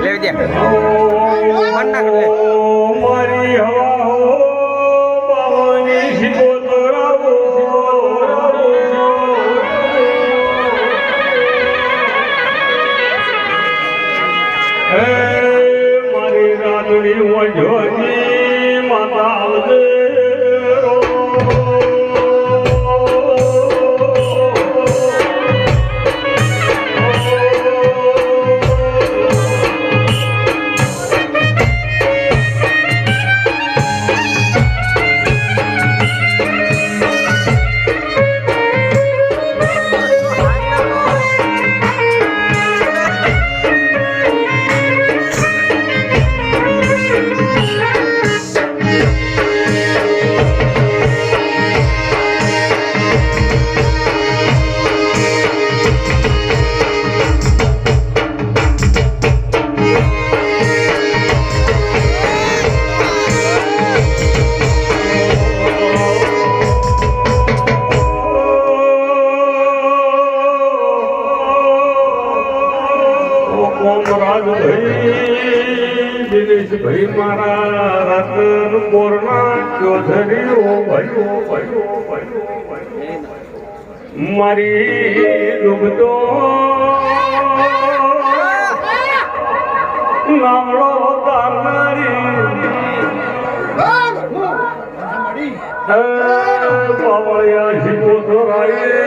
ले दे मन ना कर ले मारी हवा हो बावनी शिकोतरा हो मारी रातड़ी वजोनी माता आवजे भाई मारा रतन कोरना चौधरी ओ भाई मारी दुबतो नामड़ो तारनारी बावळिया शिकोतराये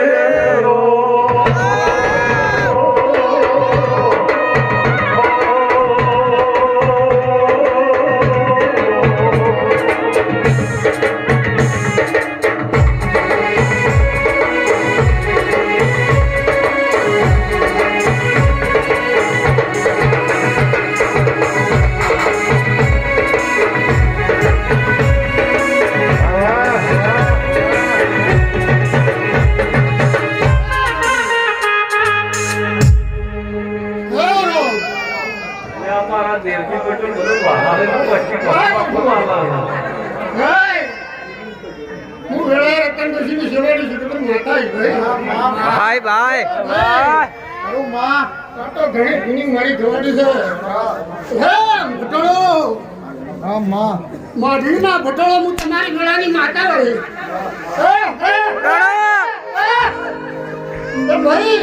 भाई भाई अरे मां तो घणी फिनिंग मारी જોવાની છે હે ભટોળો હા માં માઢીના ભટોળો હું તમારી ગળાની માતા વળી તો ભાઈ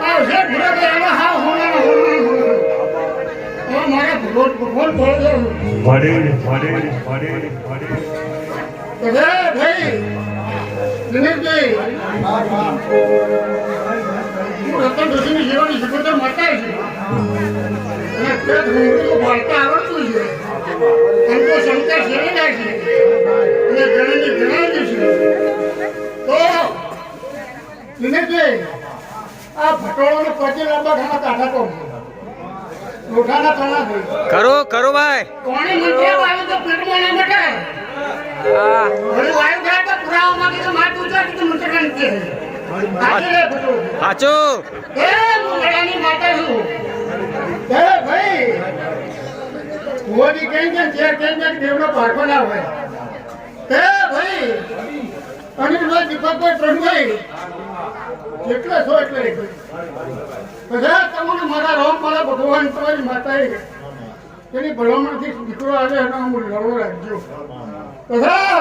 આ જે ભૂરા ગયા હા હોના મારા ભગવાન બોલે અરે ભાઈ દિનેશભાઈ રતન ડોશીની જીવાની શિકોતર માતા છે અને તે ધૂળીઓ વાળતા આવડતું છે અંકો શંકર શેરેલા છે અને ગણની ગણાવી છે તો દિનેશભાઈ આ ભટોળોને પછી લાંબા ઘણા કાઢા તો લોઠાના તણા થઈ करो करो भाई કોણે મંત્રી આવ્યો તો પેટમાં ના બેઠા ભલે વાયુ ગયા તો પુરાવા માંગે તો માર પૂછા કે મંત્રી નથી હાચો એ મુગળાની માતા છું એ ભાઈ મોદી કેમ દેવનો પારખો ના હોય એ ભાઈ અનિલભાઈ દીપકભાઈ પ્રભુભાઈ જેટલા છો એટલે બધા તમને મારા રોમ મારા ભગવાન તમારી માતાએ એની ભલામણથી દીકરો આવે એનો હું લડો રાખજો બધા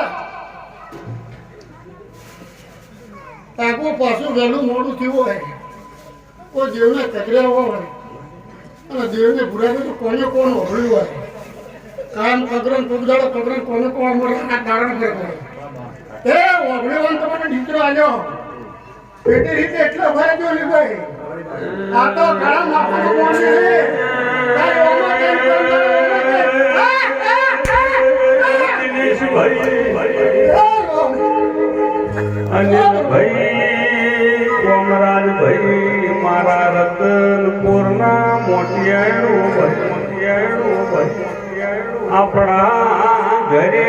આગો પાછું વહેલું મોડું થયું હોય કોઈ દેવને કચર્યા હોય અને દેવને ભૂરાવે તો કોને કોણ હોળ્યું હોય કામ કગરણ કગદાડો કગરણ કોને કોણ મળે આ કારણ કરે એ ઓગળ્યો તમને દીકરો આવ્યો પેટી રીતે એટલો ભરે ગયો ને ભાઈ આ તો ઘણા માફાનો કોણ છે અનિલ ભાઈ કોમરાજ ભાઈ મારા રતનપુરના મોટિયાળું આપણા ઘરે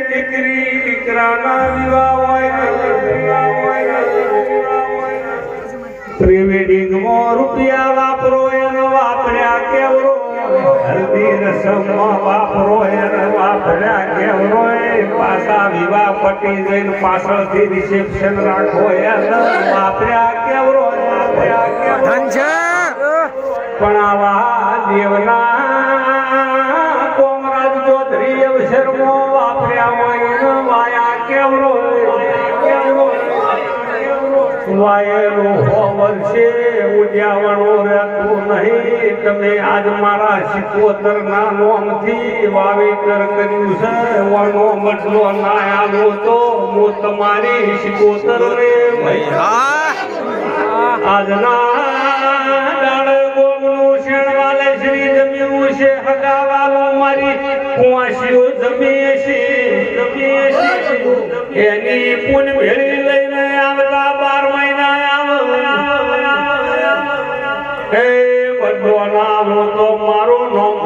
દીકરી દીકરાના વિવાહ હોય પ્રીવેડિંગમાં રૂપિયા વાપરો એનો વાપર્યા કેવરો હલ્દી રસમમાં વાપરો એને વાપર્યા કેવરો પાછા વિવાહ પટી જઈને પાછળથી રિસેપ્શન રાખો એને વાપર્યા કેવરો વાપર્યા કેવરો પણ આવા દેવના કોમરાજ ચૌધરી અવસરમાં વાપર્યા હોય વાયા કેવરો વાયેલો હોવલ છે ઉદ્યાવણો રહેતું નહીં. તમે આજ મારા સિકોતર ના નોમથી વાવેતર કર્યું છે. વણો મટલો ના આવ્યો તો હું તમારી સિકોતર ને આજના દાડે ગોમનું શેણવાલે શ્રી જમ્યું છે. હગાવાલો મારી કુંવાસીઓ જમીએ છે એની પૂન ભેળી લઈને આવતા 12 મહિના આવે બધો નામ તો મારો નામ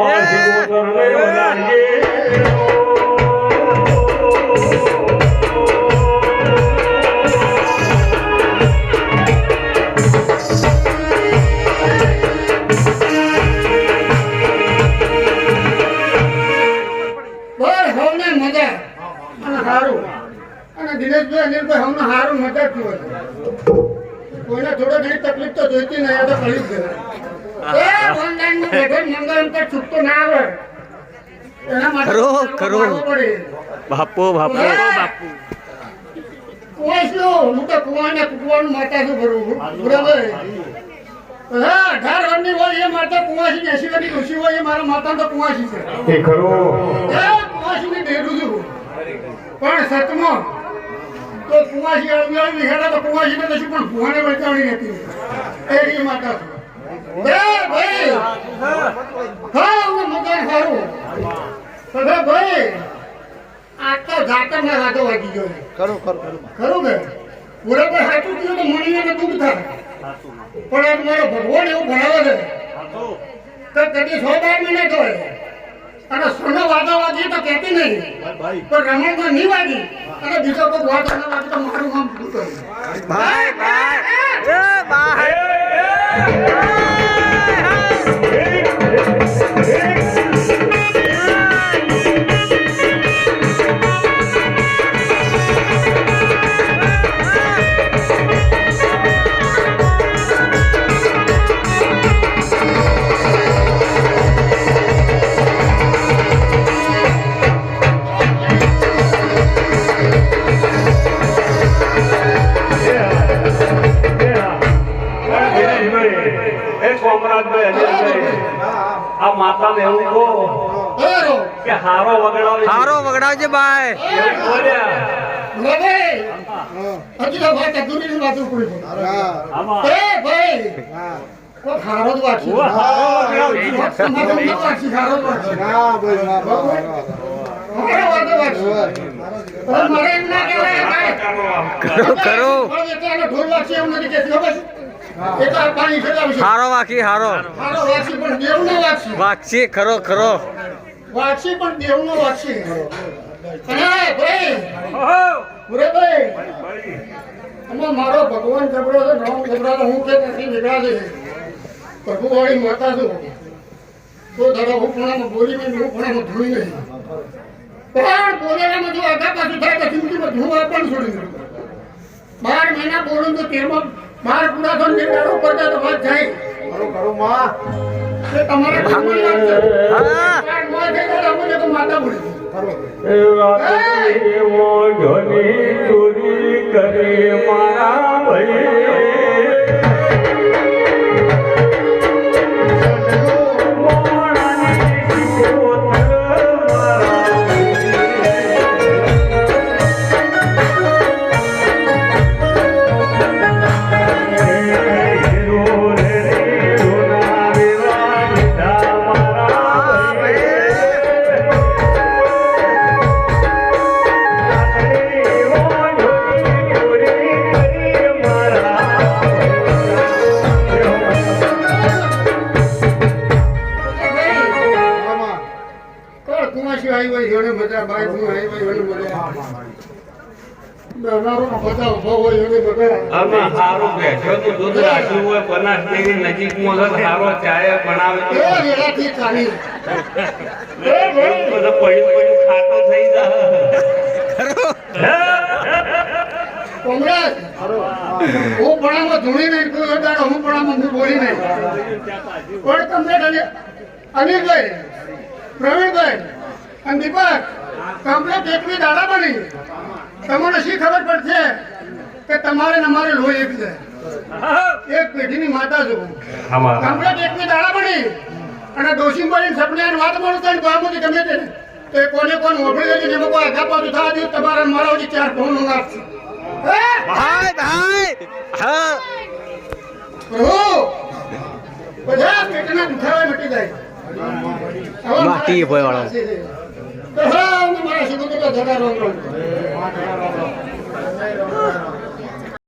દિનેશભાઈ અનિલભાઈ હમને સારું મજા થયું કોઈને થોડો ઘણી તકલીફ તો જોઈતી નહીં. આ તો કરી જ છૂટતો ના આવે એના માટે બાપુ કુવાઈ શું હું તો કુવાનું માતા છું ભરું બરાબર. હા 18 વર્ષની હોય એ માતા કુવાસી 80 વર્ષની ડોશી હોય એ મારા માતા તો કુવાસી છે. કુવાસી ને ડેરું છું પણ સતમાં તો કુવાસી આવી હેડા તો કુવાસી ને કશું પણ ભુવાને બચાવણી નથી એ માતા છું. ભાઈ હા હું મકાન સારું ભાઈ આ તો જાતર ના વાતો વાગી ગયો ખરું કે બરાબર સાચું કીધું તો મણીને દુઃખ થાય પણ આ મારો ભગવાન એવું ભણાવે છે તો કદી 100 મહિના થાય અને સોનો વાદા વાગી તો કહેતી નહીં પણ રમણમાં નહીં વાગી અને બીજો કોઈ વાદા ના વાગી તો મારું નામ પૂછો આ માતાને એવું કહો કે હારો વગડાવજે ભાઈ. હજી તો વાત અધૂરી વાત પડી ભાઈ કોઈ હારો જ વાંચી મારે એમ ના કહેવાય કરો ઢોલ વાંચી એવું નથી કહેતી ખબર હારો વાકી હારો વાંચી પણ દેવનો વાક્ષી ખરો વાંચી પણ દેવનો વાંચી અને ભાઈ બરાબર આમાં મારો ભગવાન જબરો છે નામ જબરા હું કે નથી નીકળા છે પ્રભુવાળી માતા છું તો દાદા હું પણ બોલી નહીં હું પણ ધોઈ નહીં પણ બોલેલામાં જો આગા પાછું થાય તો જિંદગીમાં ધૂમ આપવાનું છોડી દીધું 12 મહિના બોલું તો તેમાં માર પૂરા તો નિર્ણયો કરતા તો વાત જાય કરો માં કે તમારે ભગવાન વાત છે હા મોય કે અમને તો માતા બોલી એ રાતે મોઢની ચોરી કરે મારા ભાઈ હું પણ ધૂણી નહીં હું પણ હોળી નહીં પણ તમને અનિલભાઈ પ્રવીણભાઈ અને દીપક કમ્પ્લેટ એકવી દાડા બની તમને શી ખબર પડશે કે તમારે ને અમારે લોહી એક છે એક પેઢીની માતા છું કમ્પ્લેટ એકવી દાડા બની અને દોશીભાઈ સપને વાત મળું તો બાબુજી ગમે તે તો એ કોને કોણ મોકલી લેજે જેમાં કોઈ આગા પાછું થવા દઉં તમારે મારા હજી 4 ફોન નાખશે ભાઈ ભાઈ હા પ્રભુ બધા પેટના દુખાવા મટી જાય માટી ભોય વાળો તો હા મારા સીધું તો જગા રોંગ રોંગ